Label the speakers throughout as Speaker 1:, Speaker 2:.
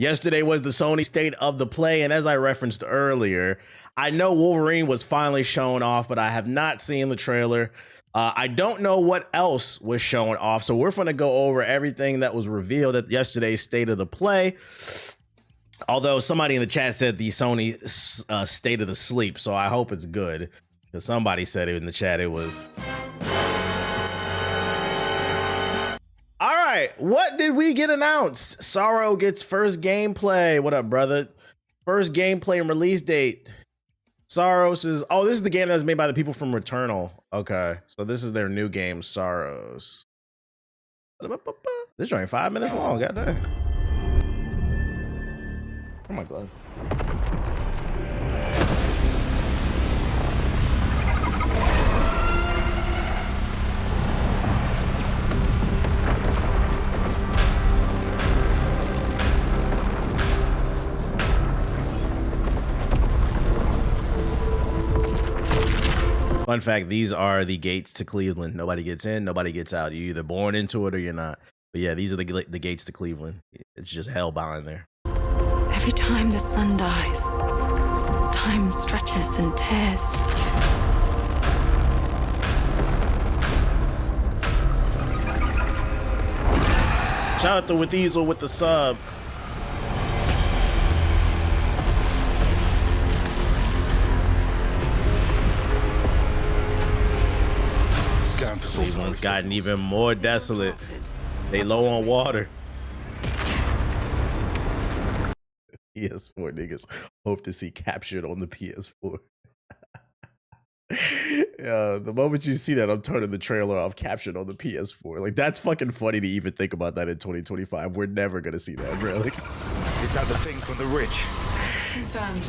Speaker 1: Yesterday was the Sony State of the Play, and as I referenced earlier, I know Wolverine was finally shown off, but I have not seen the trailer. I don't know what else was shown off, so we're going to go over everything that was revealed at yesterday's State of the Play. Although somebody in the chat said the Sony State of the Sleep, so I hope it's good, because somebody said it in the chat. It was... All right, what did we get announced? Sorrow gets first gameplay. What up, brother? First gameplay and release date. Sorrows is... Oh, this is the game that was made by the people from Returnal. Okay, so this is their new game, Sorrows. This joint 5 minutes long, goddamn. Oh my God. Fun fact, these are the gates to Cleveland. Nobody gets in, nobody gets out. You're either born into it or you're not. But yeah, these are the gates to Cleveland. It's just hell behind there.
Speaker 2: Every time the sun dies, time stretches and tears.
Speaker 1: Shout out to With Easel with the sub. Cleveland's gotten even more desolate. They low on water. PS4 niggas hope to see captured on the PS4. The moment you see that, I'm turning the trailer off, captured on the PS4. Like, that's fucking funny to even think about that in 2025. We're never gonna see that, bro. Like,
Speaker 3: is that the thing from the ridge?
Speaker 2: Confirmed.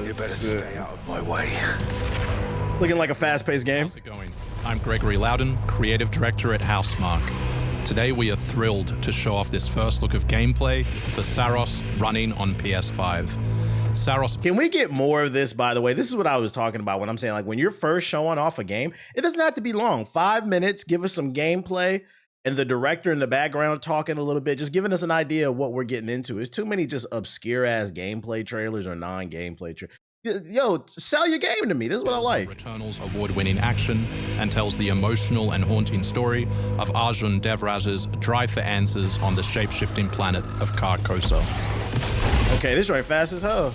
Speaker 3: You better stay out of my way.
Speaker 1: Looking like a fast-paced game.
Speaker 4: How's it going? I'm Gregory Loudon, creative director at Housemarque. Today we are thrilled to show off this first look of gameplay for Saros running on PS5. Saros.
Speaker 1: Can we get more of this, by the way? This is what I was talking about when I'm saying, like, when you're first showing off a game, it doesn't have to be long. 5 minutes, give us some gameplay, and the director in the background talking a little bit, just giving us an idea of what we're getting into. It's too many just obscure-ass gameplay trailers or non-gameplay trailers. Yo, sell your game to me. This is what I like.
Speaker 4: Returnal's award-winning action and tells the emotional and haunting story of Arjun Devraj's drive for answers on the shape-shifting planet of Carcosa.
Speaker 1: Okay, this right fast as hell.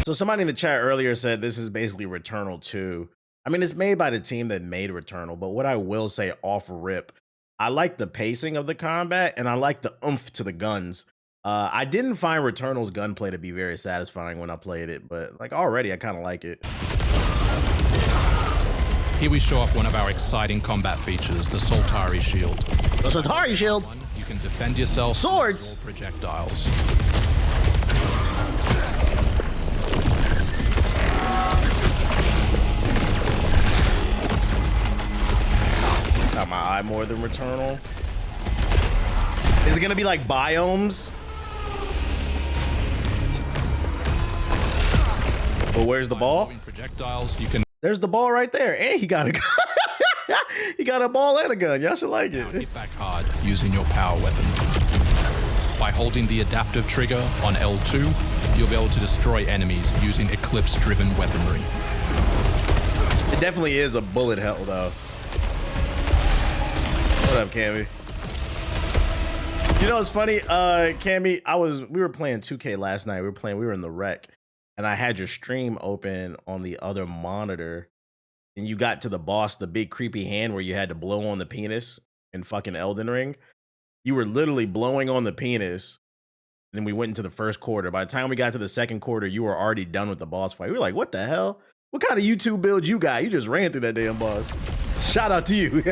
Speaker 1: So somebody in the chat earlier said this is basically Returnal 2. I mean, it's made by the team that made Returnal, but what I will say off rip, I like the pacing of the combat, and I like the oomph to the guns. I didn't find Returnal's gunplay to be very satisfying when I played it, but like already I kind of like it.
Speaker 4: Here we show off one of our exciting combat features, the Soltari Shield.
Speaker 1: The Soltari Shield?
Speaker 4: You can defend yourself.
Speaker 1: Swords!
Speaker 4: With projectiles.
Speaker 1: Got my eye more than Returnal. Is it gonna be like biomes? But where's the ball?
Speaker 4: Projectiles, you can.
Speaker 1: There's the ball right there, and he got a he got a ball and a gun. Y'all should like it.
Speaker 4: Hit back hard using your power weapon. By holding the adaptive trigger on L2, you'll be able to destroy enemies using eclipse-driven weaponry.
Speaker 1: It definitely is a bullet hell, though. What up, Cammy? You know, it's funny, Cammy, we were playing 2K last night. We were in the rec, and I had your stream open on the other monitor, and you got to the boss, the big creepy hand where you had to blow on the penis in fucking Elden Ring. You were literally blowing on the penis, and then we went into the first quarter. By the time we got to the second quarter, you were already done with the boss fight. We were like, what the hell? What kind of YouTube build you got? You just ran through that damn boss. Shout out to you.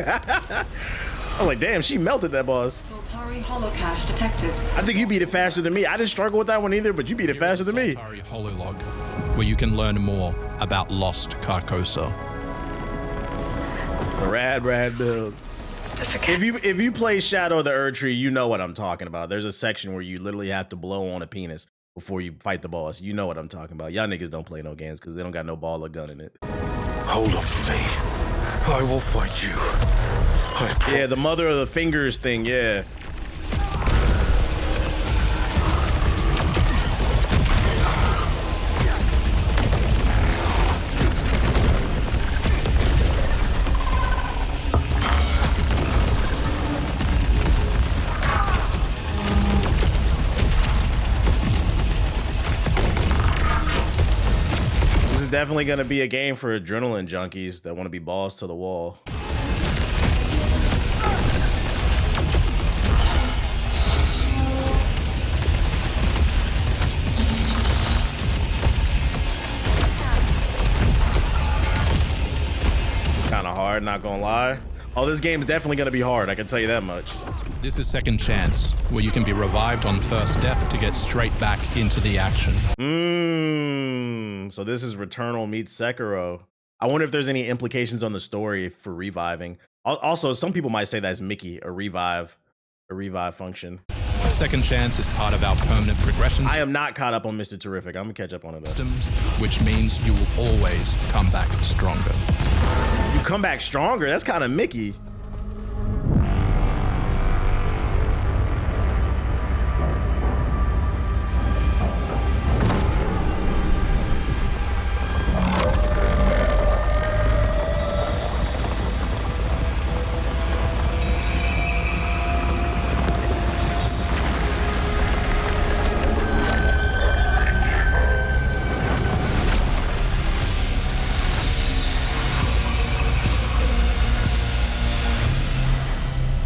Speaker 1: I'm like, damn, she melted that boss.
Speaker 2: Soltari holocache detected.
Speaker 1: I think you beat it faster than me. I didn't struggle with that one either, but you beat it faster than me.
Speaker 4: Soltari Hololog, where you can learn more about lost Carcosa.
Speaker 1: The rad build. If you play Shadow of the Erdtree, you know what I'm talking about. There's a section where you literally have to blow on a penis before you fight the boss. You know what I'm talking about. Y'all niggas don't play no games because they don't got no ball or gun in it.
Speaker 3: Hold up for me. I will find you.
Speaker 1: Yeah, the mother of the fingers thing, yeah. This is definitely going to be a game for adrenaline junkies that want to be balls to the wall. Kind of hard, not gonna lie. Oh, this game's definitely gonna be hard, I can tell you that much.
Speaker 4: This is Second Chance, where you can be revived on first death to get straight back into the action.
Speaker 1: So this is Returnal meets Sekiro. I wonder if there's any implications on the story for reviving. Also, some people might say that's Mickey, a revive function.
Speaker 4: Second Chance is part of our permanent progression
Speaker 1: I am not caught up on Mr. Terrific. I'm gonna catch up on it though.
Speaker 4: systems, which means you will always come back stronger.
Speaker 1: You come back stronger? That's kind of Mickey.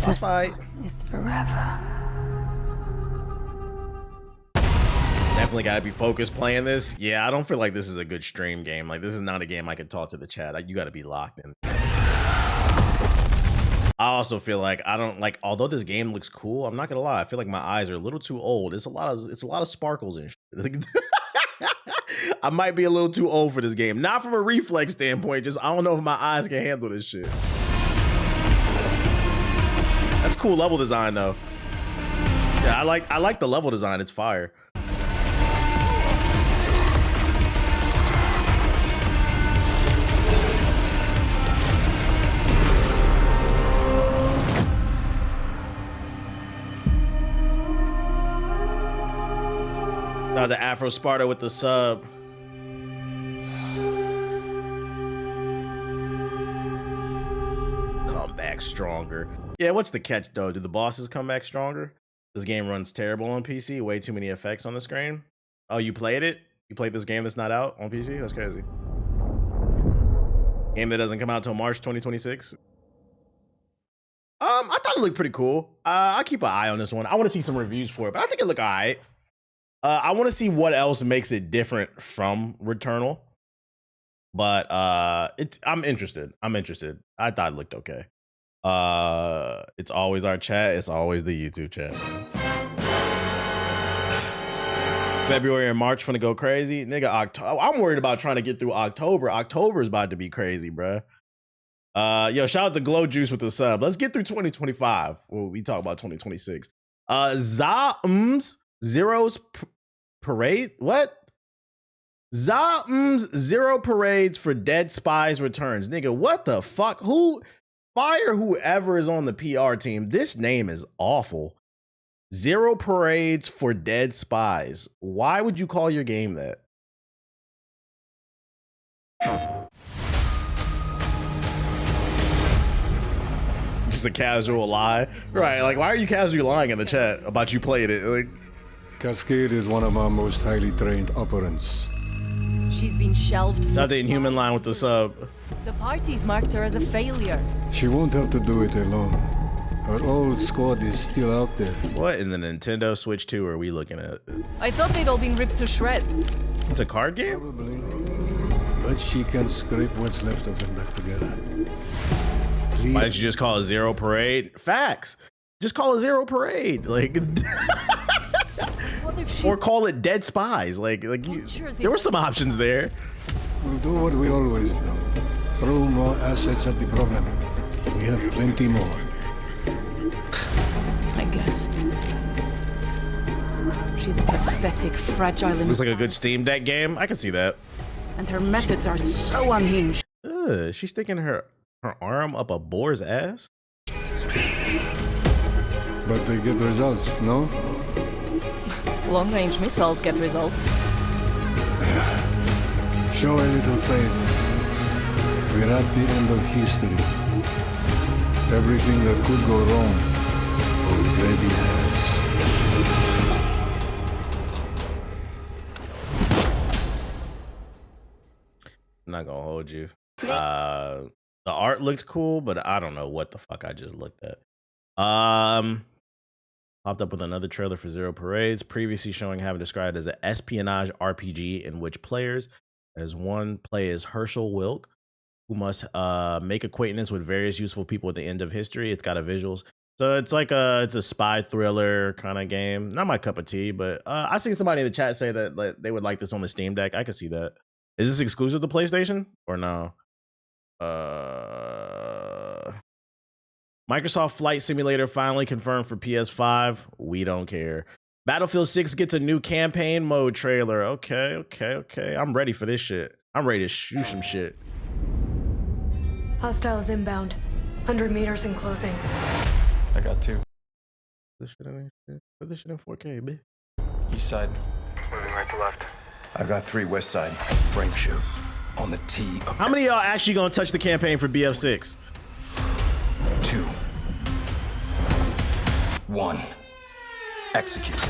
Speaker 1: Boss fight.
Speaker 2: Is forever.
Speaker 1: Definitely gotta be focused playing this. Yeah, I don't feel like this is a good stream game. Like, this is not a game I could talk to the chat. You gotta be locked in. I also feel like I don't like, although this game looks cool, I'm not gonna lie, I feel like my eyes are a little too old. It's a lot of sparkles and shit. I might be a little too old for this game. Not from a reflex standpoint, just I don't know if my eyes can handle this shit. That's cool level design though. Yeah, I like the level design. It's fire. Now the Afro Sparta with the sub. Come back stronger. Yeah, what's the catch though? Do the bosses come back stronger? This game runs terrible on PC. Way too many effects on the screen. Oh, you played it? You played this game that's not out on PC? That's crazy. Game that doesn't come out till March 2026. I thought it looked pretty cool. I'll keep an eye on this one. I want to see some reviews for it, but I think it looked all right. I want to see what else makes it different from Returnal. But I'm interested. I thought it looked okay. It's always our chat. It's always the YouTube chat. February and March finna go crazy. Nigga, October. I'm worried about trying to get through October. October is about to be crazy, bruh. Yo, shout out to Glow Juice with the sub. Let's get through 2025. Well, we talk about 2026. Zero's parade. What? Zero parades for Dead Spies returns. Nigga, what the fuck? Fire whoever is on the PR team. This name is awful. Zero parades for Dead Spies. Why would you call your game that? Just a casual lie, right? Like, why are you casually lying in the chat about you played it? Like,
Speaker 5: Cascade is one of our most highly trained operants.
Speaker 6: She's been shelved for
Speaker 1: not the Inhuman line with the sub.
Speaker 6: The party's marked her as a failure.
Speaker 5: She won't have to do it alone. Her old squad is still out there.
Speaker 1: What in the Nintendo Switch 2 are we looking at?
Speaker 6: I thought they'd all been ripped to shreds.
Speaker 1: It's a card game?
Speaker 5: Probably. But she can scrape what's left of them back together.
Speaker 1: Why didn't you just call it Zero Parade? Facts. Just call it Zero Parade. Like,
Speaker 6: What if she...
Speaker 1: or call it Dead Spies. Like there were some options there.
Speaker 5: We'll do what we always do. Throw more assets at the problem. We have plenty more.
Speaker 6: I guess. She's a pathetic, fragile...
Speaker 1: Looks like a good Steam Deck game. I can see that.
Speaker 6: And her methods are so unhinged.
Speaker 1: She's sticking her Her arm up a boar's ass?
Speaker 5: But they get results, no?
Speaker 6: Long-range missiles get results.
Speaker 5: Show a little faith. We're at the end of history. Everything that could go wrong already has.
Speaker 1: I'm not gonna hold you. The art looked cool, but I don't know what the fuck I just looked at. Popped up with another trailer for Zero Parades, previously showing how described as an espionage RPG in which players as one play as Herschel Wilk, who must make acquaintance with various useful people at the end of history. It's got a visuals. So it's like it's a spy thriller kind of game. Not my cup of tea, but I seen somebody in the chat say that like, they would like this on the Steam Deck. I could see that. Is this exclusive to PlayStation or no? Microsoft Flight Simulator finally confirmed for PS5. We don't care. Battlefield 6 gets a new campaign mode trailer. Okay. I'm ready for this shit. I'm ready to shoot some shit.
Speaker 7: Hostiles inbound. 100 meters in closing.
Speaker 8: I got 2.
Speaker 1: Put this shit in 4K, bitch.
Speaker 8: East side.
Speaker 3: Moving right to left.
Speaker 9: I got 3 west side. Frame shoot. On the T of...
Speaker 1: How many of y'all actually gonna touch the campaign for BF6?
Speaker 9: 2. 1. Execute.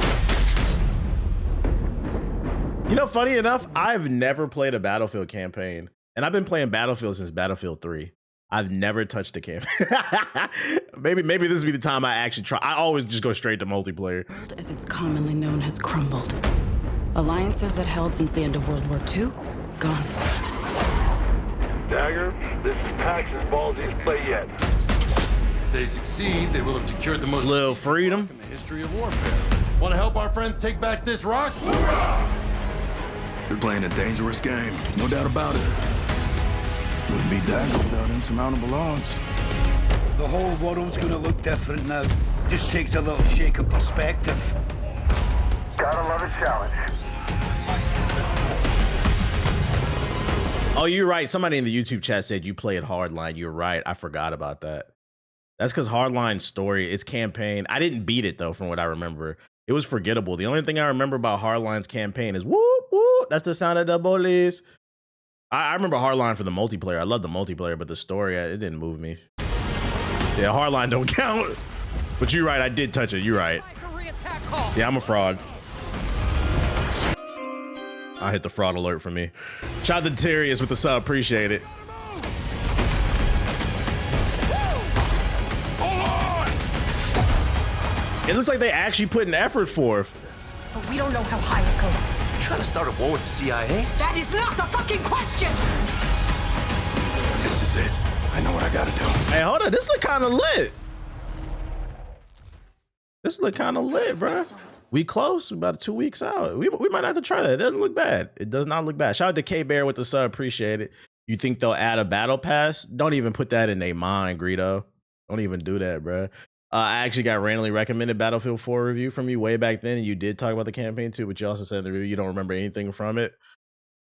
Speaker 1: You know, funny enough, I've never played a Battlefield campaign. And I've been playing Battlefield since Battlefield 3. I've never touched a campaign. maybe this will be the time I actually try. I always just go straight to multiplayer.
Speaker 10: The world as it's commonly known has crumbled. Alliances that held since the end of World War II, gone.
Speaker 11: Dagger, this is Pax's ballsiest play yet.
Speaker 12: If they succeed, they will have secured the most
Speaker 1: little freedom
Speaker 12: in the history of warfare. Want to help our friends take back this rock?
Speaker 3: You're playing a dangerous game, no doubt about it. Wouldn't be Dagger without insurmountable odds.
Speaker 11: The whole world's gonna look different now. Just takes a little shake of perspective. Gotta love a challenge.
Speaker 1: Oh, you're right. Somebody in the YouTube chat said you played Hardline. You're right. I forgot about that. That's because Hardline's story, its campaign, I didn't beat it though, from what I remember. It was forgettable. The only thing I remember about Hardline's campaign is whoop, whoop. That's the sound of the bullies. I remember Hardline for the multiplayer. I love the multiplayer, but the story, it didn't move me. Yeah, Hardline don't count. But you're right, I did touch it. You're right. Yeah, I'm a fraud. I hit the fraud alert for me. Shout out to Terrius with the sub, appreciate it. It looks like they actually put an effort forth.
Speaker 7: But we don't know how high it goes.
Speaker 9: You trying to start a war with the CIA?
Speaker 7: That is not the fucking question!
Speaker 3: This is it. I know what I gotta do.
Speaker 1: Hey, hold on. This look kind of lit. This look kind of lit, bro. We close. We about 2 weeks out. We might have to try that. It doesn't look bad. It does not look bad. Shout out to K-Bear with the sub. Appreciate it. You think they'll add a battle pass? Don't even put that in their mind, Greedo. Don't even do that, bro. I actually got randomly recommended Battlefield 4 review from you way back then, and you did talk about the campaign too, but you also said in the review you don't remember anything from it.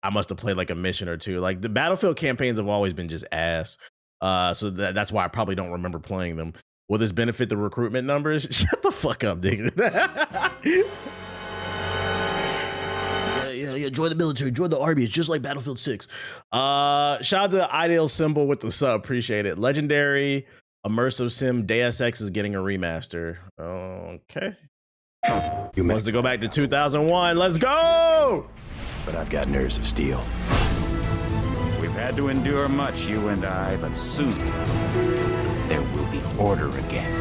Speaker 1: I must have played like a mission or two. Like the Battlefield campaigns have always been just ass. So that's why I probably don't remember playing them. Will this benefit the recruitment numbers? Shut the fuck up, nigga. Yeah, join the military, join the army. It's just like Battlefield 6. Shout out to Ideal Symbol with the sub. Appreciate it. Legendary Immersive Sim Deus Ex is getting a remaster. Okay. You wants to go back to 2001. Let's go!
Speaker 3: But I've got nerves of steel.
Speaker 11: We've had to endure much, you and I, but soon there will be order again.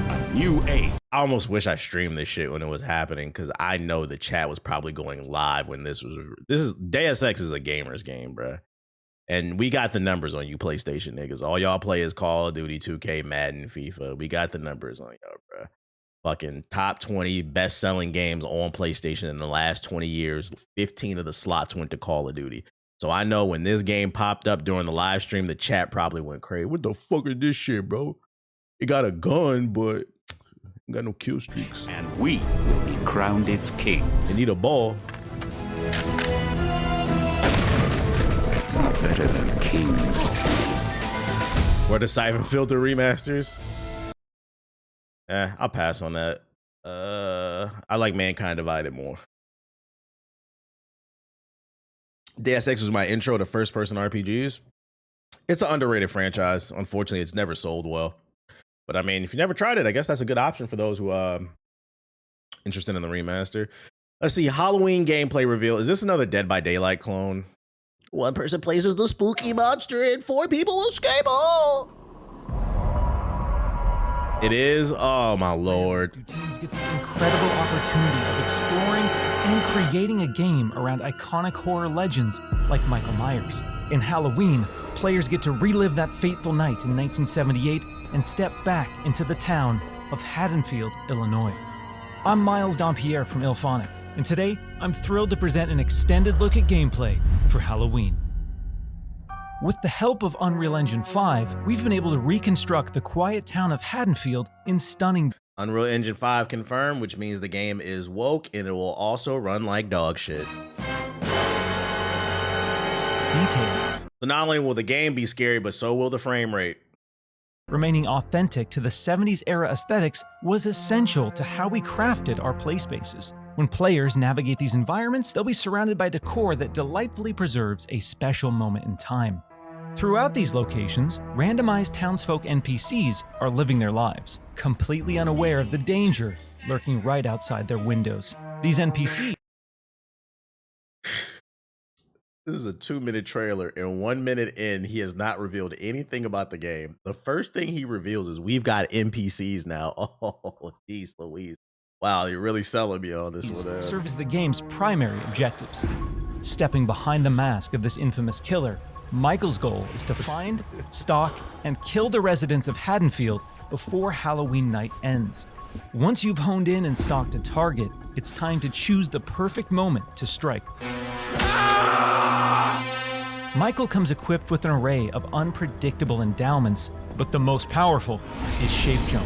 Speaker 11: A new age.
Speaker 1: I almost wish I streamed this shit when it was happening, because I know the chat was probably going live when this is Deus Ex is a gamer's game, bruh. And we got the numbers on you PlayStation niggas. All y'all play is Call of Duty, 2K, Madden, FIFA. We got the numbers on y'all, bro. Fucking top 20 best-selling games on PlayStation in the last 20 years. 15 of the slots went to Call of Duty. So I know when this game popped up during the live stream, the chat probably went crazy. What the fuck is this shit, bro? It got a gun, but it got no kill streaks.
Speaker 11: And we will be crowned its kings.
Speaker 1: You need a ball.
Speaker 3: Better than kings.
Speaker 1: Or the Siphon Filter remasters. I'll pass on that. I like Mankind Divided more. Deus Ex was my intro to first-person RPGs. It's an underrated franchise. Unfortunately, it's never sold well. But I mean, if you never tried it, I guess that's a good option for those who interested in the remaster. Let's see, Halloween gameplay reveal. Is this another Dead by Daylight clone? One person plays as the spooky monster and 4 people escape. Oh! It is? Oh, my lord.
Speaker 13: Teams get the incredible opportunity of exploring and creating a game around iconic horror legends like Michael Myers. In Halloween, players get to relive that fateful night in 1978 and step back into the town of Haddonfield, Illinois. I'm Miles Dompierre from Ilphonic, and today I'm thrilled to present an extended look at gameplay for Halloween. With the help of Unreal Engine 5, we've been able to reconstruct the quiet town of Haddonfield in stunning
Speaker 1: Unreal Engine 5 confirmed, which means the game is woke and it will also run like dog shit.
Speaker 13: detail.
Speaker 1: So not only will the game be scary, but so will the frame rate.
Speaker 13: Remaining authentic to the 70s era aesthetics was essential to how we crafted our play spaces. When players navigate these environments, they'll be surrounded by decor that delightfully preserves a special moment in time. Throughout these locations, randomized townsfolk NPCs are living their lives, completely unaware of the danger lurking right outside their windows. These NPCs...
Speaker 1: This is a 2-minute trailer, and 1 minute in, he has not revealed anything about the game. The first thing he reveals is we've got NPCs now. Oh, geez Louise. Wow, you're really selling me on this one.
Speaker 13: serve as the game's primary objectives. Stepping behind the mask of this infamous killer, Michael's goal is to find, stalk, and kill the residents of Haddonfield before Halloween night ends. Once you've honed in and stalked a target, it's time to choose the perfect moment to strike. Michael comes equipped with an array of unpredictable endowments, but the most powerful is Shape Jump.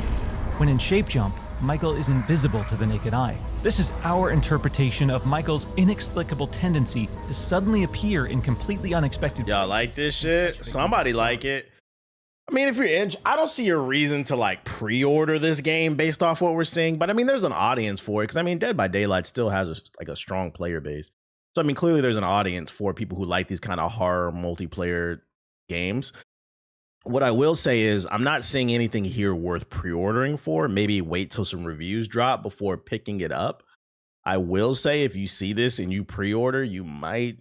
Speaker 13: When in Shape Jump, Michael is invisible to the naked eye. This is our interpretation of Michael's inexplicable tendency to suddenly appear in completely unexpected places.
Speaker 1: Y'all like this shit? Somebody like it. I mean, if you're in, I don't see a reason to like pre-order this game based off what we're seeing, but I mean, there's an audience for it because I mean, Dead by Daylight still has a strong player base. So I mean, clearly there's an audience for people who like these kind of horror multiplayer games. What I will say is I'm not seeing anything here worth pre-ordering for. Maybe wait till some reviews drop before picking it up. I will say if you see this and you pre-order, you might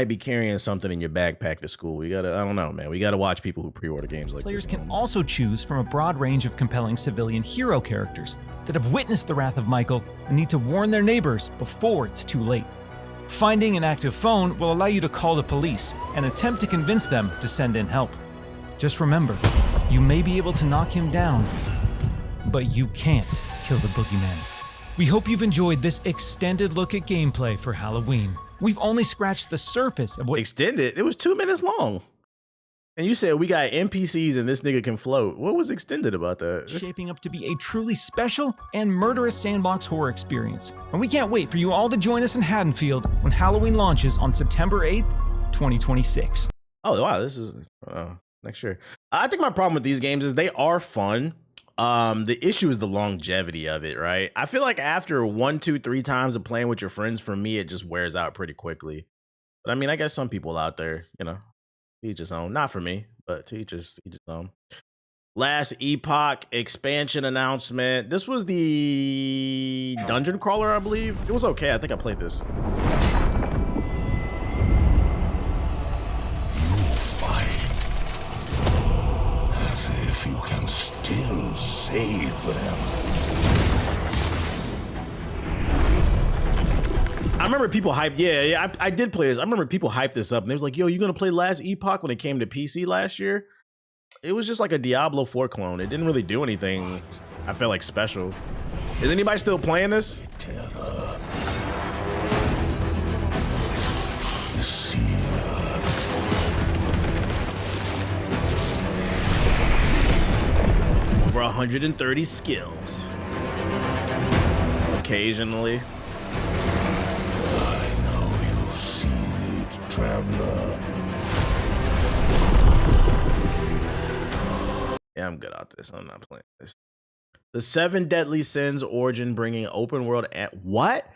Speaker 1: be carrying something in your backpack to school. I don't know, man. We gotta watch people who pre-order games like
Speaker 13: Players
Speaker 1: this.
Speaker 13: can also choose from a broad range of compelling civilian hero characters that have witnessed the wrath of Michael and need to warn their neighbors before it's too late. Finding an active phone will allow you to call the police and attempt to convince them to send in help. Just remember, you may be able to knock him down, but you can't kill the boogeyman. We hope you've enjoyed this extended look at gameplay for Halloween. We've only scratched the surface of what—
Speaker 1: Extended? It was 2 minutes long. And you said we got NPCs and this nigga can float. What was extended about that?
Speaker 13: Shaping up to be a truly special and murderous sandbox horror experience. And we can't wait for you all to join us in Haddonfield when Halloween launches on September 8th, 2026.
Speaker 1: Oh, wow, this is next year. I think my problem with these games is they are fun. The issue is the longevity of it, right? I feel like after 1, 2, 3 times of playing with your friends, for me, it just wears out pretty quickly. But I mean, I guess some people out there, you know, each his own. Not for me, but to each his own. Last Epoch expansion announcement. This was the dungeon crawler, I believe. It was okay. I think I played this.
Speaker 3: If you can still save them.
Speaker 1: I remember people hyped. Yeah, I did play this. I remember people hyped this up, and they was like, "Yo, you gonna play Last Epoch?" When it came to PC last year, it was just like a Diablo 4 clone. It didn't really do anything. I felt like special. Is anybody still playing this? Over 130 skills. Occasionally.
Speaker 3: I know you've seen it, traveler.
Speaker 1: I'm good at this. I'm not playing this. The 7 Deadly Sins Origin bringing open world. What?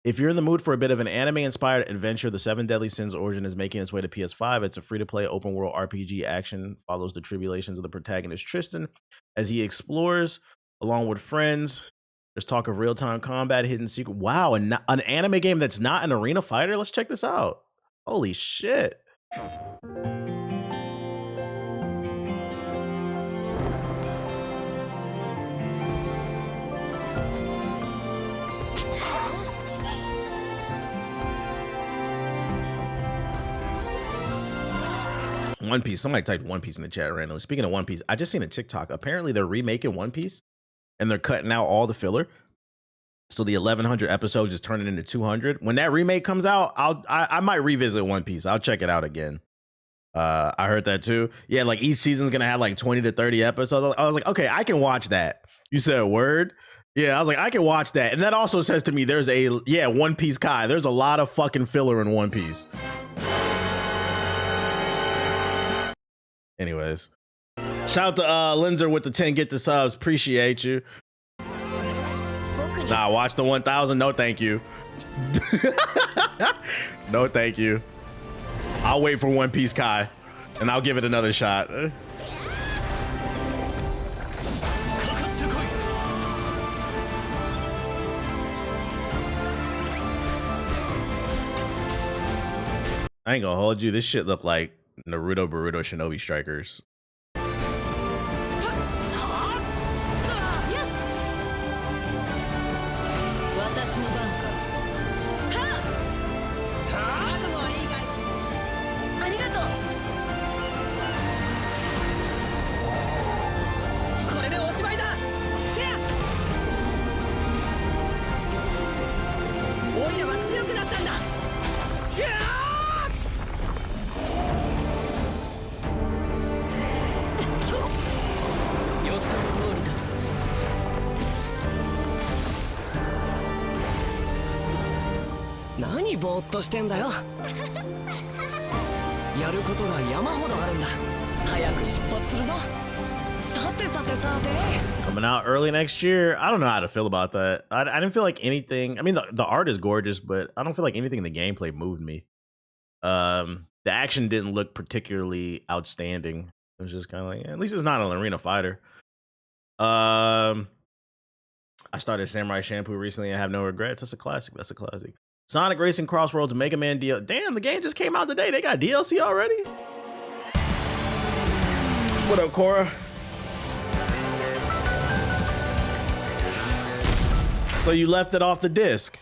Speaker 1: If you're in the mood for a bit of an anime-inspired adventure, The 7 Deadly Sins Origin is making its way to PS5. It's a free-to-play open-world RPG action, follows the tribulations of the protagonist Tristan as he explores along with friends. There's talk of real-time combat, hidden secret. Wow, an anime game that's not an arena fighter? Let's check this out. Holy shit. One Piece. Somebody typed One Piece in the chat randomly. Speaking of One Piece, I just seen a TikTok. Apparently, they're remaking One Piece and they're cutting out all the filler. So the 1100 episodes is turning into 200. When that remake comes out, I might revisit One Piece. I'll check it out again. I heard that too. Yeah, like each season's gonna have like 20 to 30 episodes. I was like, okay, I can watch that. You said word? Yeah, I was like, I can watch that. And that also says to me, there's One Piece Kai. There's a lot of fucking filler in One Piece. Anyways, shout out to Linzer with the 10 get the subs. Appreciate you. Nah, watch the 1000. No, thank you. No, thank you. I'll wait for One Piece Kai and I'll give it another shot. I ain't gonna hold you. This shit look like Naruto Boruto Shinobi Strikers. Coming out early next year. I don't know how to feel about that. I didn't feel like anything. I mean, the art is gorgeous, but I don't feel like anything in the gameplay moved me. The action didn't look particularly outstanding. It was just kind of like, at least it's not an arena fighter. I started Samurai Shampoo recently. I have no regrets. That's a classic. That's a classic. Sonic Racing Crossroads Mega Man DLC. Damn, the game just came out today. They got DLC already? What up, Cora? So you left it off the disc.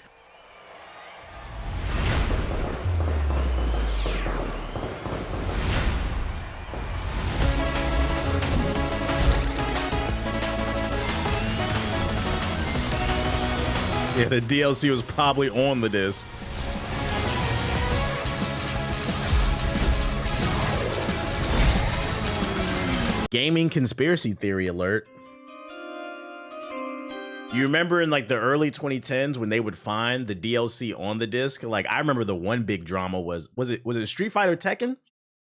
Speaker 1: Yeah, the DLC was probably on the disc. Gaming conspiracy theory alert. You remember in like the early 2010s when they would find the DLC on the disc? Like I remember the one big drama was it Street Fighter Tekken?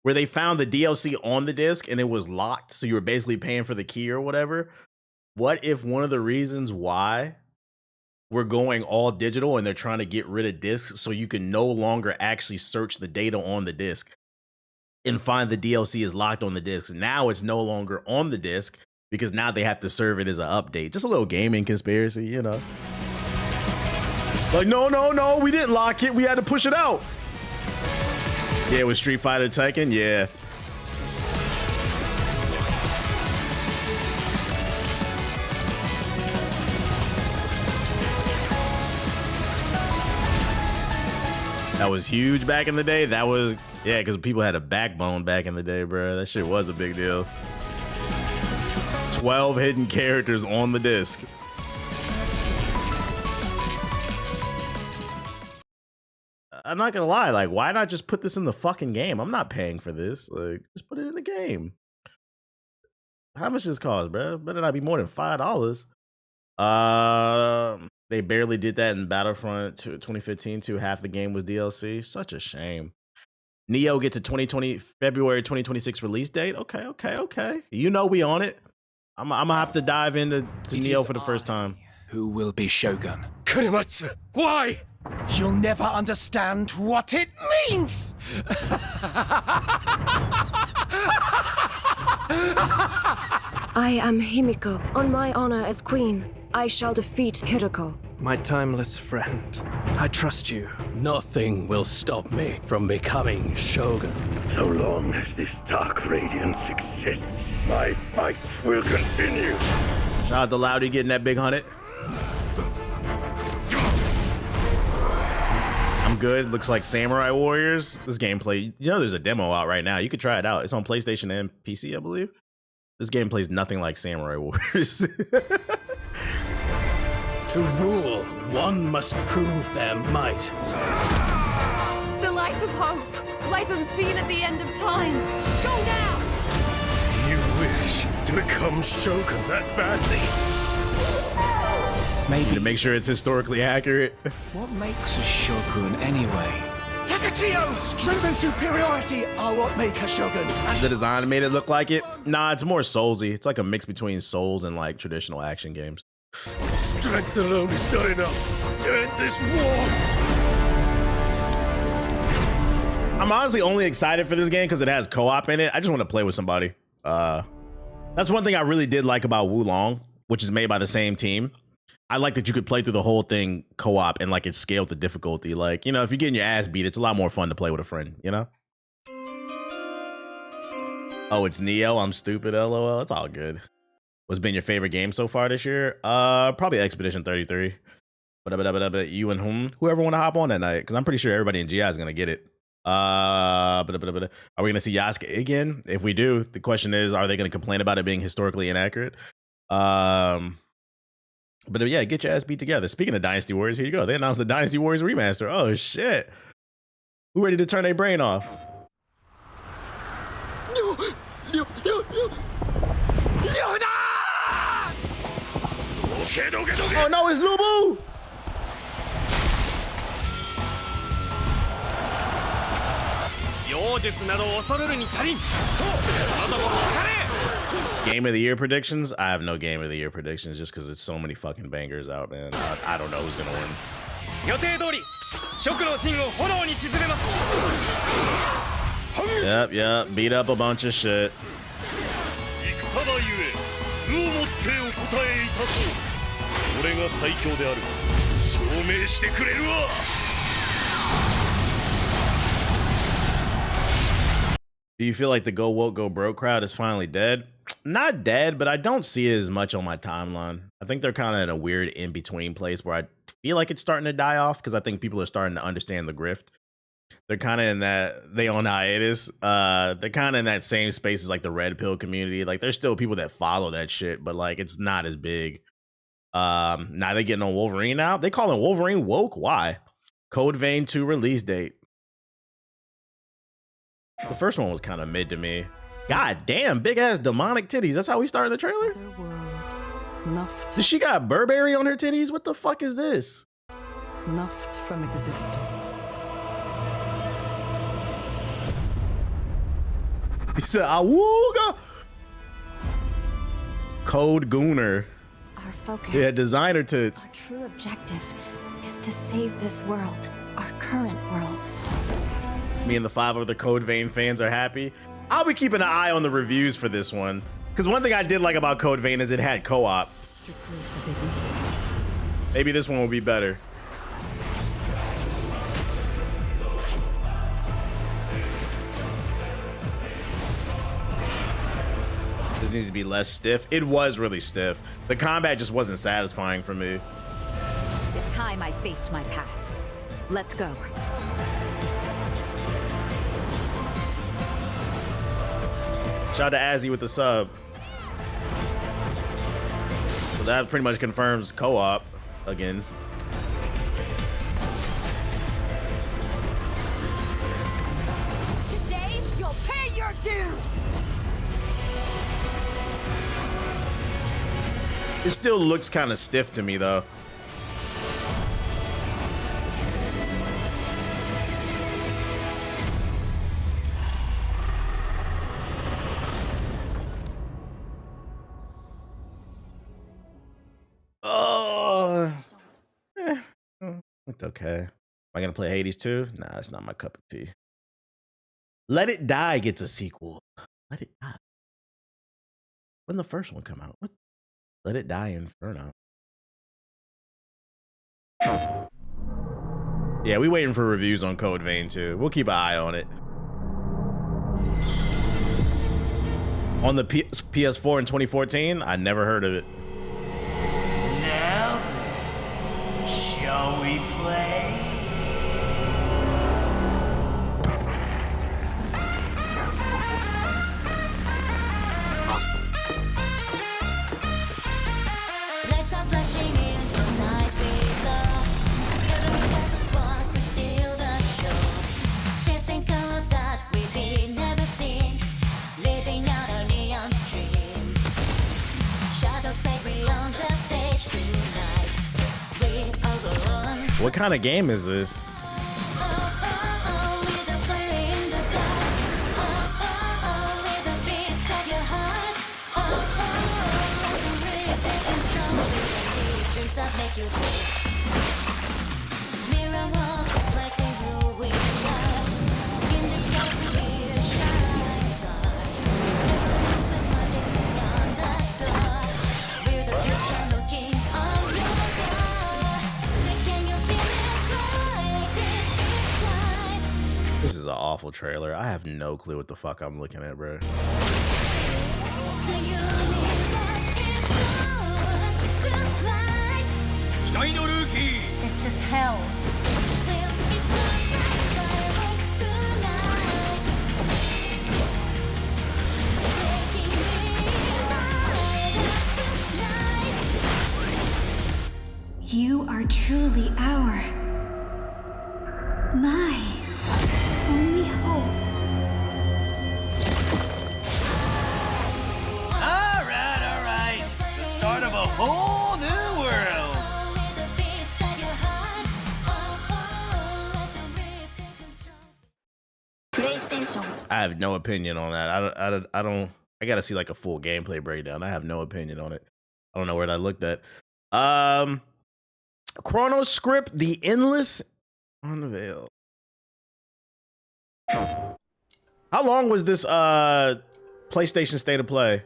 Speaker 1: Where they found the DLC on the disc and it was locked, so you were basically paying for the key or whatever. What if one of the reasons why we're going all digital and they're trying to get rid of discs so you can no longer actually search the data on the disc and find the DLC is locked on the disc? Now it's no longer on the disc because now they have to serve it as an update. Just a little gaming conspiracy, you know. Like, no, we didn't lock it. We had to push it out. Yeah, with Street Fighter Tekken, yeah. That was huge back in the day. That was, yeah, because people had a backbone back in the day, bro. That shit was a big deal. 12 hidden characters on the disc. I'm not gonna lie, like, why not just put this in the fucking game? I'm not paying for this. Like, just put it in the game. How much does this cost, bro? Better not be more than $5. They barely did that in Battlefront 2015 too. Half the game was DLC. Such a shame. Neo gets a February 2026 release date. Okay. You know we on it. I'm gonna have to dive into Neo for the first time.
Speaker 14: Who will be Shogun?
Speaker 15: Kurimatsu, why? You'll never understand what it means!
Speaker 16: I am Himiko. On my honor as queen, I shall defeat Hiroko.
Speaker 17: My timeless friend, I trust you. Nothing will stop me from becoming Shogun.
Speaker 18: So long as this dark radiance exists, my fights will continue.
Speaker 1: Shout out to Loudy getting that big 100. I'm good. Looks like Samurai Warriors. This gameplay, you know, there's a demo out right now. You could try it out. It's on PlayStation and PC, I believe. This game plays nothing like Samurai Warriors.
Speaker 17: To rule, one must prove their might.
Speaker 2: The light of hope lies unseen at the end of time. Go now!
Speaker 15: You wish to become Shogun that badly?
Speaker 1: Maybe to make sure it's historically accurate.
Speaker 14: What makes a Shogun anyway?
Speaker 15: Takachio! Strength and superiority are what make a Shogun.
Speaker 1: The design made it look like it. Nah, it's more Soulsy. It's like a mix between Souls and like traditional action games.
Speaker 15: Strength alone is not enough to end this war.
Speaker 1: I'm honestly only excited for this game because it has co-op in it. I just want to play with somebody. That's one thing I really did like about Wulong, which is made by the same team. I like that you could play through the whole thing co-op and like it scaled the difficulty. Like, you know, if you're getting your ass beat, it's a lot more fun to play with a friend, you know? Oh, it's Neo. I'm stupid, LOL. It's all good. What's been your favorite game so far this year? Probably Expedition 33. But you and whoever want to hop on that night, because I'm pretty sure everybody in GI is gonna get it. Are we gonna see Yasuke again? If we do, the question is, are they gonna complain about it being historically inaccurate? But yeah, get your ass beat together. Speaking of Dynasty Warriors, here you go. They announced the Dynasty Warriors remaster. Oh shit! Who ready to turn their brain off? Oh no, it's Lubu! Game of the year predictions? I have no game of the year predictions just because it's so many fucking bangers out, man. I don't know who's gonna win. Yep, beat up a bunch of shit. Do you feel like the Go Woke Go Broke crowd is finally dead? Not dead, but I don't see it as much on my timeline. I think they're kind of in a weird in-between place where I feel like it's starting to die off because I think people are starting to understand the grift. They're kind of in that, they on hiatus. They're kind of in that same space as like the Red Pill community. Like there's still people that follow that shit, but like it's not as big. Now they're getting on Wolverine now. They calling Wolverine woke? Why? Code Vein 2 release date. The first one was kind of mid to me. God damn, big ass demonic titties. That's how we started the trailer?
Speaker 6: Snuffed.
Speaker 1: Does she got Burberry on her titties? What the fuck is this?
Speaker 6: Snuffed from existence.
Speaker 1: He said, Awooga! Code Gooner.
Speaker 16: Our focus.
Speaker 1: Yeah, designer tits.
Speaker 16: Our true objective is to save this world, our current world.
Speaker 1: Me and the 5 other Code Vein fans are happy. I'll be keeping an eye on the reviews for this one. Because one thing I did like about Code Vein is it had co-op. Maybe this one will be better. This needs to be less stiff. It was really stiff. The combat just wasn't satisfying for me.
Speaker 19: It's time I faced my past. Let's go.
Speaker 1: Shout out to Azzy with the sub. So that pretty much confirms co-op again.
Speaker 19: Today, you'll pay your dues!
Speaker 1: It still looks kind of stiff to me though. looked okay. Am I gonna play Hades 2? Nah, it's not my cup of tea. Let It Die gets a sequel. Let It Die. When did the first one come out? What? Let It Die Inferno. Yeah, we waiting for reviews on Code Vein too. We'll keep an eye on it. On the PS4 in 2014, I never heard of it.
Speaker 20: Now then, shall we play?
Speaker 1: What kind of game is this? This is an awful trailer. I have no clue what the fuck I'm looking at, bro.
Speaker 7: It's just hell.
Speaker 2: You are truly my only hope.
Speaker 20: All right. The start of a whole new world.
Speaker 1: I have no opinion on that. I don't. I gotta see like a full gameplay breakdown. I have no opinion on it. I don't know where that looked at. Chrono Script: The Endless Unveil. How long was this PlayStation State of Play?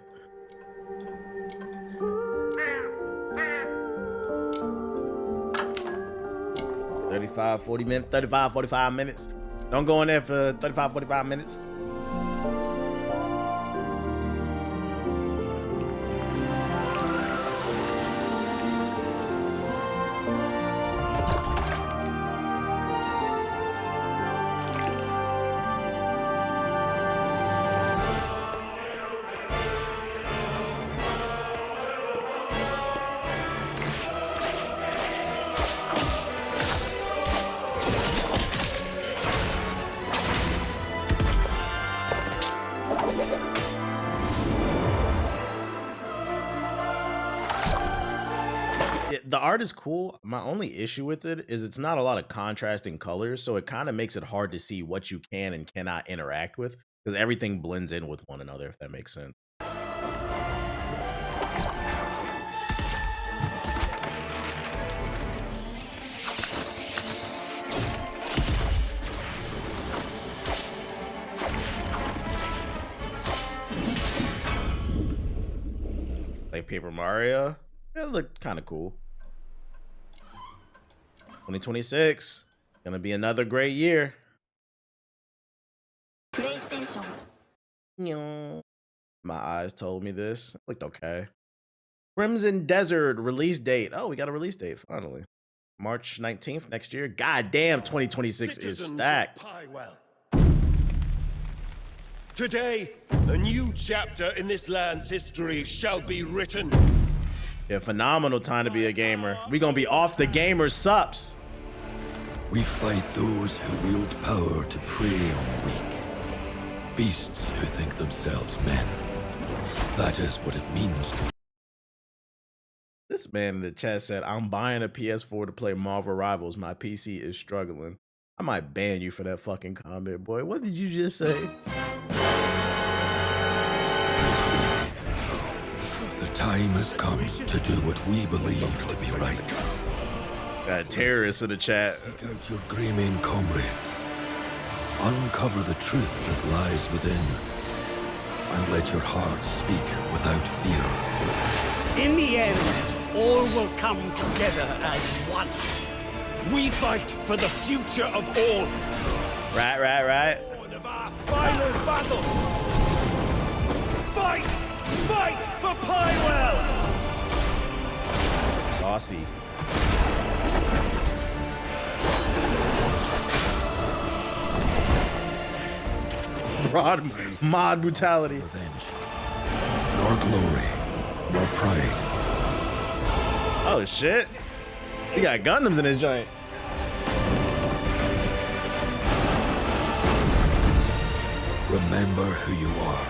Speaker 1: $35, 40 minutes, 35, 45 minutes. Don't go in there for 35, 45 minutes. The art is cool. My only issue with it is it's not a lot of contrasting colors, so it kind of makes it hard to see what you can and cannot interact with because everything blends in with one another, if that makes sense. Like Paper Mario, it looked kind of cool. 2026, gonna be another great year.
Speaker 2: PlayStation.
Speaker 1: My eyes told me this. It looked okay. Crimson Desert release date. Oh, we got a release date finally. March 19th next year. God damn, 2026 is stacked.
Speaker 18: Today, a new chapter in this land's history shall be written.
Speaker 1: Yeah, phenomenal time to be a gamer. We gonna be off the gamer sups.
Speaker 3: We fight those who wield power to prey on the weak. Beasts who think themselves men. That is what it means to.
Speaker 1: This man in the chat said, I'm buying a PS4 to play Marvel Rivals. My PC is struggling. I might ban you for that fucking comment, boy. What did you just say?
Speaker 3: The time has come to do what we believe to be right.
Speaker 1: Got terrorists in the chat.
Speaker 3: Seek out your Greymane comrades. Uncover the truth that lies within. And let your heart speak without fear.
Speaker 15: In the end, all will come together as one. We fight for the future of all.
Speaker 1: Right.
Speaker 15: Of our final battle. Fight! Fight for Pywell!
Speaker 1: Saucy. Mod brutality.
Speaker 3: Revenge. Nor glory, nor pride.
Speaker 1: Oh shit. We got Gundams in this joint.
Speaker 3: Remember who you are.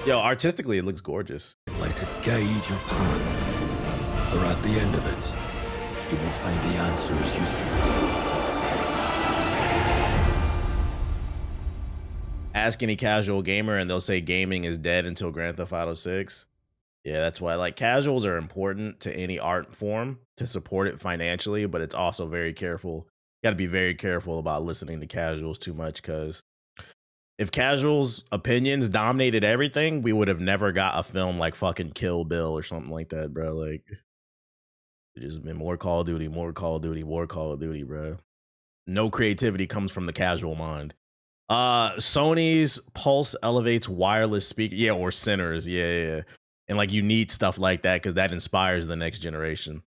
Speaker 1: Yo, artistically, it looks gorgeous.
Speaker 3: Let it guide your path. For at the end of it, you will find the answers you seek.
Speaker 1: Ask any casual gamer and they'll say gaming is dead until Grand Theft Auto 6. Yeah, that's why like casuals are important to any art form to support it financially, but it's also very careful. You got to be very careful about listening to casuals too much, because if casuals' opinions dominated everything, we would have never got a film like fucking Kill Bill or something like that, bro. Like, it just been more Call of Duty, more Call of Duty, more Call of Duty, bro. No creativity comes from the casual mind. Sony's Pulse elevates wireless speaker. Yeah, or Sinners. Yeah. And like you need stuff like that because that inspires the next generation.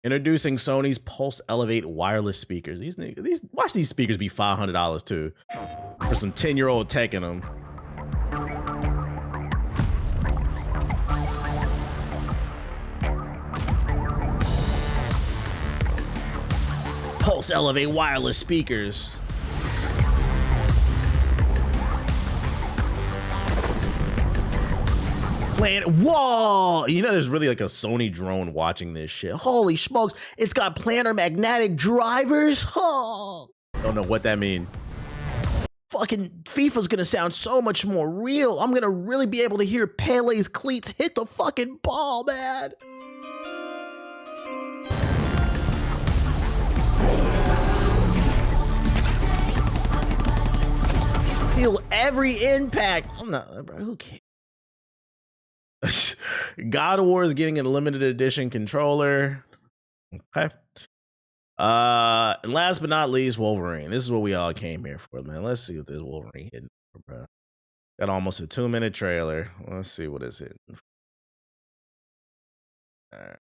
Speaker 1: Introducing Sony's Pulse Elevate wireless speakers. These watch these speakers be $500 too, for some 10-year-old tech in them. Pulse Elevate wireless speakers. Whoa! You know, there's really like a Sony drone watching this shit. Holy smokes! It's got planar magnetic drivers. Oh, don't know what that means. Fucking FIFA's gonna sound so much more real. I'm gonna really be able to hear Pele's cleats hit the fucking ball, man. Feel every impact. I'm not, bro. Who cares? God of War is getting a limited edition controller. Okay. And last but not least, Wolverine. This is what we all came here for, man. Let's see what this Wolverine hitting for, bro. Got almost a 2-minute trailer. Let's see what it's hitting. All right.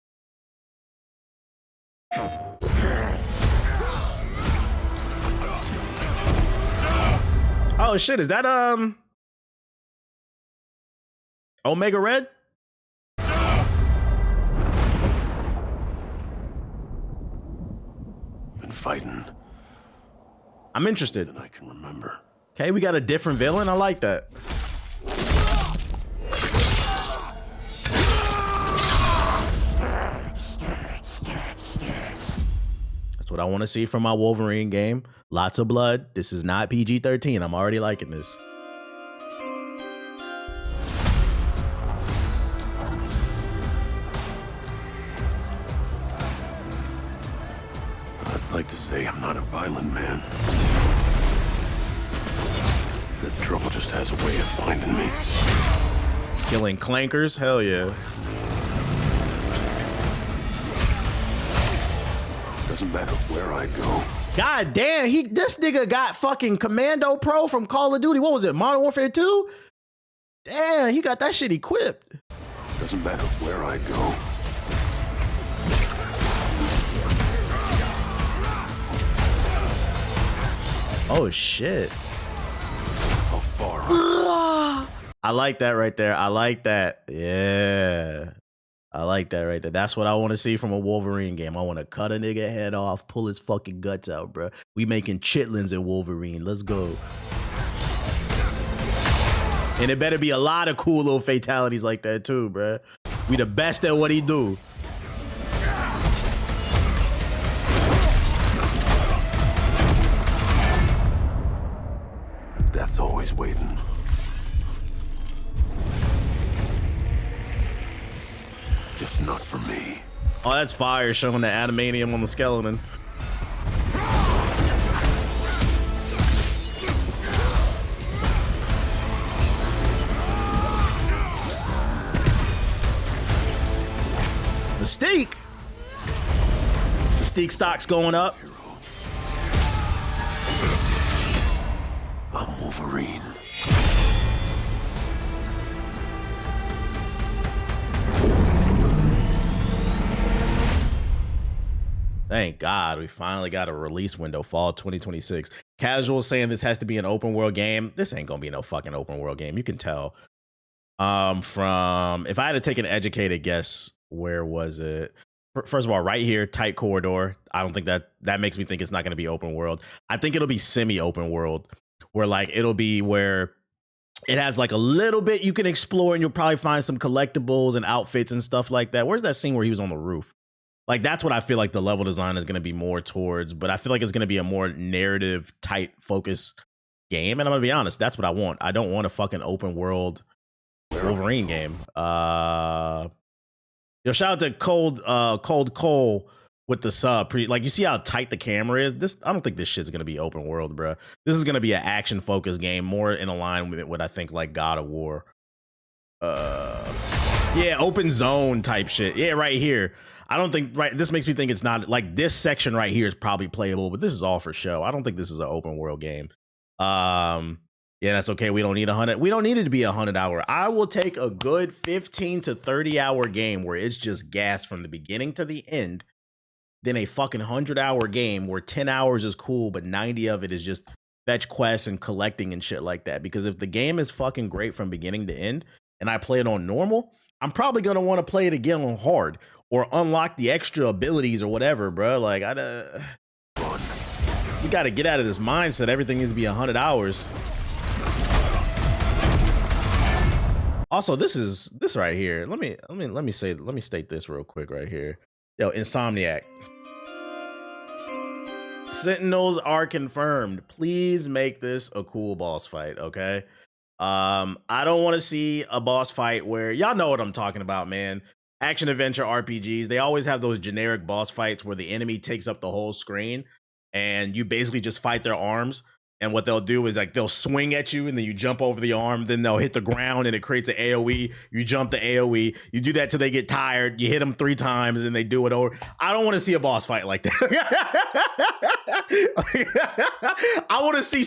Speaker 1: Oh shit, is that Omega Red?
Speaker 18: Been fighting.
Speaker 1: I'm interested.
Speaker 18: Than I can remember.
Speaker 1: Okay, we got a different villain. I like that. That's what I want to see from my Wolverine game. Lots of blood. This is not PG-13. I'm already liking this.
Speaker 18: I'd like to say I'm not a violent man. That trouble just has a way of finding me.
Speaker 1: Killing clankers? Hell yeah.
Speaker 18: Doesn't matter where I go.
Speaker 1: God damn, this nigga got fucking Commando Pro from Call of Duty. What was it, Modern Warfare 2? Damn, he got that shit equipped.
Speaker 18: Doesn't matter where I go.
Speaker 1: Oh shit.
Speaker 18: How far?
Speaker 1: I like that right there. I like that. Yeah. I like that right there. That's what I want to see from a Wolverine game. I want to cut a nigga head off, pull his fucking guts out, bro. We making chitlins in Wolverine. Let's go. And it better be a lot of cool little fatalities like that too, bro. We the best at what he do.
Speaker 18: Death's always waiting. Just not for me.
Speaker 1: Oh, that's fire, showing the adamantium on the skeleton. Mystique. Mystique stock's going up.
Speaker 18: I'm Wolverine.
Speaker 1: Thank God we finally got a release window, fall 2026. Casual saying this has to be an open world game. This ain't gonna be no fucking open world game. You can tell. From if I had to take an educated guess, where was it? First of all, right here, tight corridor. I don't think that makes me think it's not gonna be open world. I think it'll be semi-open world, where like it'll be where it has like a little bit you can explore, and you'll probably find some collectibles and outfits and stuff like that. Where's that scene where he was on the roof? Like, that's what I feel like the level design is going to be more towards, but I feel like it's going to be a more narrative tight focus game. And I'm going to be honest, that's what I want. I don't want a fucking open world Wolverine game. Yo, shout out to Cold Cole with the sub. Like, you see how tight the camera is? I don't think this shit's going to be open world, bro. This is going to be an action focused game, more in line with what I think like God of War. Yeah, open zone type shit. Yeah, right here. I don't think, right, this makes me think it's not, like, this section right here is probably playable, but this is all for show. I don't think this is an open world game. Yeah, that's okay. We don't need 100. We don't need it to be 100-hour. I will take a good 15 to 30-hour game where it's just gas from the beginning to the end, than a fucking 100-hour game where 10 hours is cool, but 90 of it is just fetch quests and collecting and shit like that. Because if the game is fucking great from beginning to end, and I play it on normal, I'm probably going to want to play it again on hard or unlock the extra abilities or whatever, bro. Like, you got to get out of this mindset. Everything needs to be 100 hours. Also, this right here. Let me state this real quick right here. Yo, Insomniac. Sentinels are confirmed. Please make this a cool boss fight, okay? I don't want to see a boss fight where y'all know what I'm talking about, man. Action adventure RPGs, they always have those generic boss fights where the enemy takes up the whole screen and you basically just fight their arms. And what they'll do is like they'll swing at you and then you jump over the arm, then they'll hit the ground and it creates an AoE. You jump the AoE, you do that till they get tired, you hit them 3 times and they do it over. I don't want to see a boss fight like that. I want to see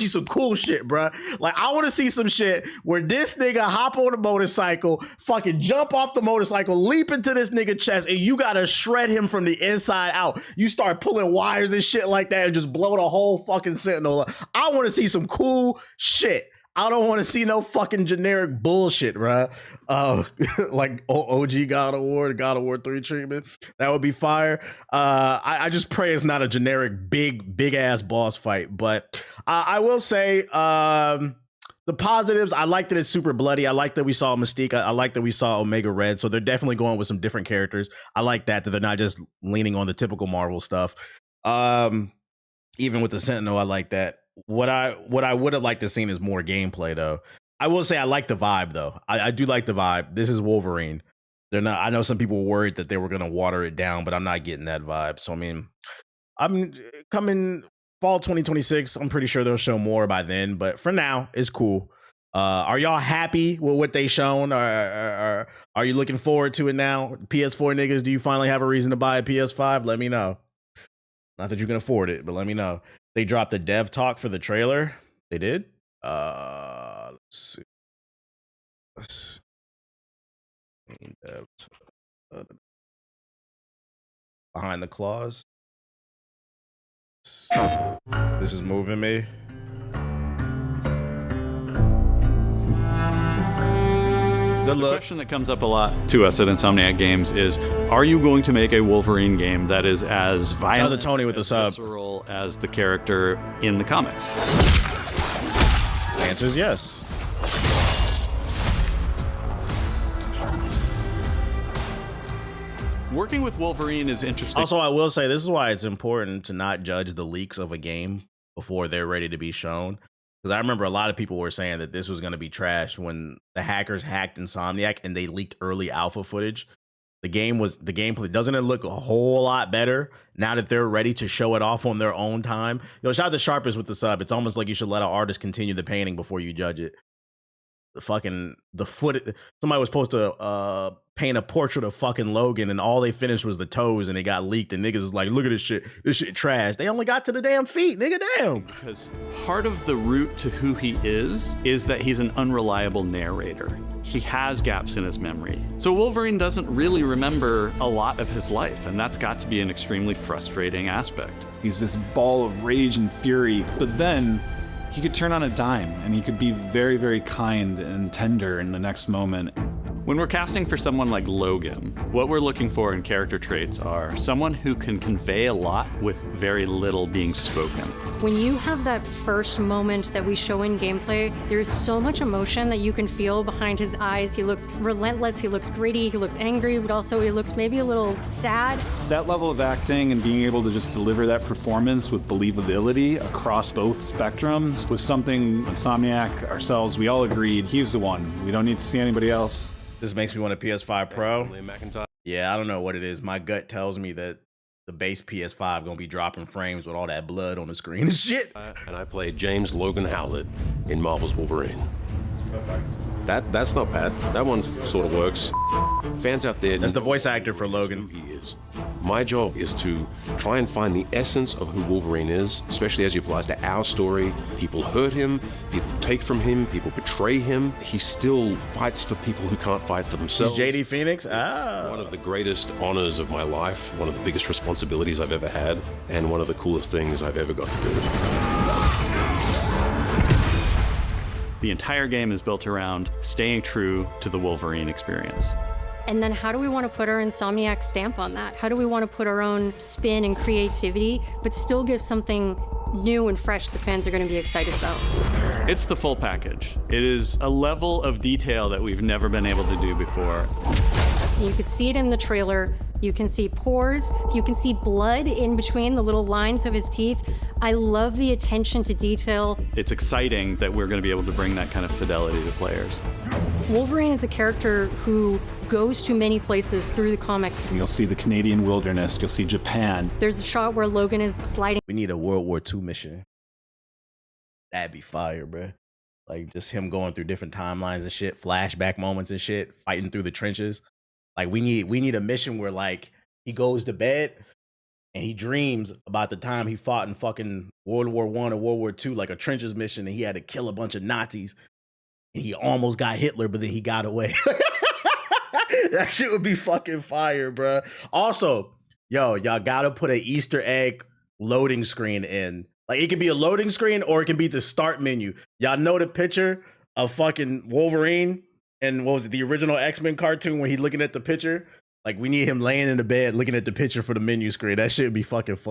Speaker 1: some cool shit, bro. Like, I want to see some shit where this nigga hop on a motorcycle, fucking jump off the motorcycle, leap into this nigga chest, and you gotta shred him from the inside out. You start pulling wires and shit like that and just blow the whole fucking Sentinel. I want to see some cool shit. I don't want to see no fucking generic bullshit, bro. Like OG God of War, the God of War 3 treatment. That would be fire. I just pray it's not a generic big ass boss fight. But I will say the positives, I like that it's super bloody. I like that we saw Mystique. I like that we saw Omega Red. So they're definitely going with some different characters. I like that they're not just leaning on the typical Marvel stuff. Even with the Sentinel, I like that. What I would have liked to seen is more gameplay, though. I will say I like the vibe, though. I do like the vibe. This is Wolverine. They're not. I know some people were worried that they were gonna water it down, but I'm not getting that vibe. So I mean, I'm coming fall 2026. I'm pretty sure they'll show more by then. But for now, it's cool. Are y'all happy with what they shown? Are you looking forward to it now? PS4 niggas, do you finally have a reason to buy a PS5? Let me know. Not that you can afford it, but let me know. They dropped the dev talk for the trailer. They did. Let's see. Behind the claws. This is moving me.
Speaker 21: The question that comes up a lot to us at Insomniac Games is, are you going to make a Wolverine game that is as violent
Speaker 1: Tony with the sub
Speaker 21: as the character in the comics?
Speaker 1: The answer is yes.
Speaker 21: Working with Wolverine is interesting.
Speaker 1: Also, I will say this is why it's important to not judge the leaks of a game before they're ready to be shown. Because I remember a lot of people were saying that this was going to be trash when the hackers hacked Insomniac and they leaked early alpha footage. The gameplay, doesn't it look a whole lot better now that they're ready to show it off on their own time? Yo, shout out to Sharpest with the sub. It's almost like you should let an artist continue the painting before you judge it. the foot. Somebody was supposed to paint a portrait of fucking Logan, and all they finished was the toes, and it got leaked. And niggas was like, "Look at this shit. This shit trash." They only got to the damn feet, nigga. Damn.
Speaker 21: Because part of the root to who he is that he's an unreliable narrator. He has gaps in his memory. So Wolverine doesn't really remember a lot of his life, and that's got to be an extremely frustrating aspect.
Speaker 4: He's this ball of rage and fury, but then he could turn on a dime, and he could be very, very kind and tender in the next moment.
Speaker 21: When we're casting for someone like Logan, what we're looking for in character traits are someone who can convey a lot with very little being spoken.
Speaker 22: When you have that first moment that we show in gameplay, there's so much emotion that you can feel behind his eyes. He looks relentless, he looks gritty, he looks angry, but also he looks maybe a little sad.
Speaker 4: That level of acting and being able to just deliver that performance with believability across both spectrums was something Insomniac, ourselves, we all agreed he's the one. We don't need to see anybody else.
Speaker 1: This makes me want a PS5 Pro. Yeah, I don't know what it is. My gut tells me that the base PS5 gonna be dropping frames with all that blood on the screen and shit.
Speaker 23: And I played James Logan Howlett in Marvel's Wolverine. That's not bad. That one sort of works. Fans out there,
Speaker 1: that's the voice actor for Logan.
Speaker 23: Who he is. My job is to try and find the essence of who Wolverine is, especially as he applies to our story. People hurt him, people take from him, people betray him. He still fights for people who can't fight for themselves.
Speaker 1: He's JD Phoenix? Ah.
Speaker 23: One of the greatest honors of my life, one of the biggest responsibilities I've ever had, and one of the coolest things I've ever got to do.
Speaker 21: The entire game is built around staying true to the Wolverine experience.
Speaker 22: And then how do we want to put our Insomniac stamp on that? How do we want to put our own spin and creativity, but still give something new and fresh the fans are going to be excited about?
Speaker 21: It's the full package. It is a level of detail that we've never been able to do before.
Speaker 22: You could see it in the trailer. You can see pores. You can see blood in between the little lines of his teeth. I love the attention to detail.
Speaker 21: It's exciting that we're going to be able to bring that kind of fidelity to players.
Speaker 22: Wolverine is a character who goes to many places through the comics.
Speaker 4: You'll see the Canadian wilderness. You'll see Japan.
Speaker 22: There's a shot where Logan is sliding.
Speaker 1: We need a World War II mission. That'd be fire, bro. Like just him going through different timelines and shit, flashback moments and shit, fighting through the trenches. Like we need a mission where like he goes to bed and he dreams about the time he fought in fucking World War I or World War II, like a trenches mission, and he had to kill a bunch of Nazis. And he almost got Hitler, but then he got away. That shit would be fucking fire, bro. Also, yo, y'all gotta put an Easter egg loading screen in. Like it could be a loading screen or it can be the start menu. Y'all know the picture of fucking Wolverine and what was it, the original X-Men cartoon when he looking at the picture? Like we need him laying in the bed looking at the picture for the menu screen. That shit would be fucking funny.